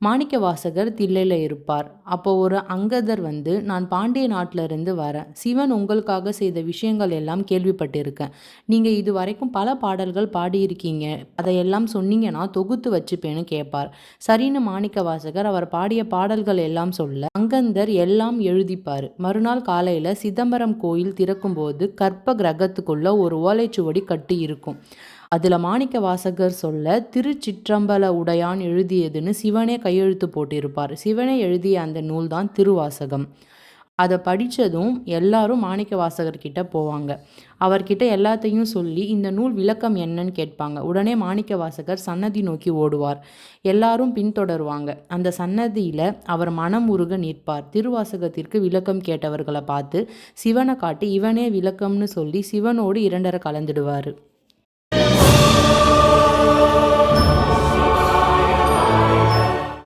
மாணிக்கவாசகர் தில்லையில் இருப்பார். அப்போ ஒரு அங்கதர் வந்து, நான் பாண்டிய நாட்டிலிருந்து வரேன், சிவன் உங்களுக்காக செய்த விஷயங்கள் எல்லாம் கேள்விப்பட்டிருக்கேன், நீங்கள் இது வரைக்கும் பல பாடல்கள் பாடியிருக்கீங்க, அதையெல்லாம் சொன்னீங்கன்னா தொகுத்து வச்சுப்பேன்னு கேட்பார். சரின்னு மாணிக்கவாசகர் அவர் பாடிய பாடல்கள் எல்லாம் சொல்ல அங்கந்தர் எல்லாம் எழுதிப்பார். மறுநாள் காலையில் சிதம்பரம் கோயில் திறக்கும்போது கற்ப கிரகத்துக்குள்ள ஒரு ஓலைச்சுவடி கட்டி இருக்கும். அதில் மாணிக்கவாசகர் சொல்ல திருச்சிற்றம்பல உடையான் எழுதியதுன்னு சிவனே கையெழுத்து போட்டிருப்பார். சிவனே எழுதிய அந்த நூல் தான் திருவாசகம். அதை படித்ததும் எல்லாரும் மாணிக்கவாசகர்கிட்ட போவாங்க. அவர்கிட்ட எல்லாத்தையும் சொல்லி இந்த நூல் விளக்கம் என்னன்னு கேட்பாங்க. உடனே மாணிக்கவாசகர் சன்னதி நோக்கி ஓடுவார். எல்லாரும் பின்தொடருவாங்க. அந்த சன்னதியில் அவர் மனம் உருக நிற்பார். திருவாசகத்திற்கு விளக்கம் கேட்டவர்களை பார்த்து சிவனை காட்டி இவனே விளக்கம்னு சொல்லி சிவனோடு இரண்டரை கலந்துடுவார்.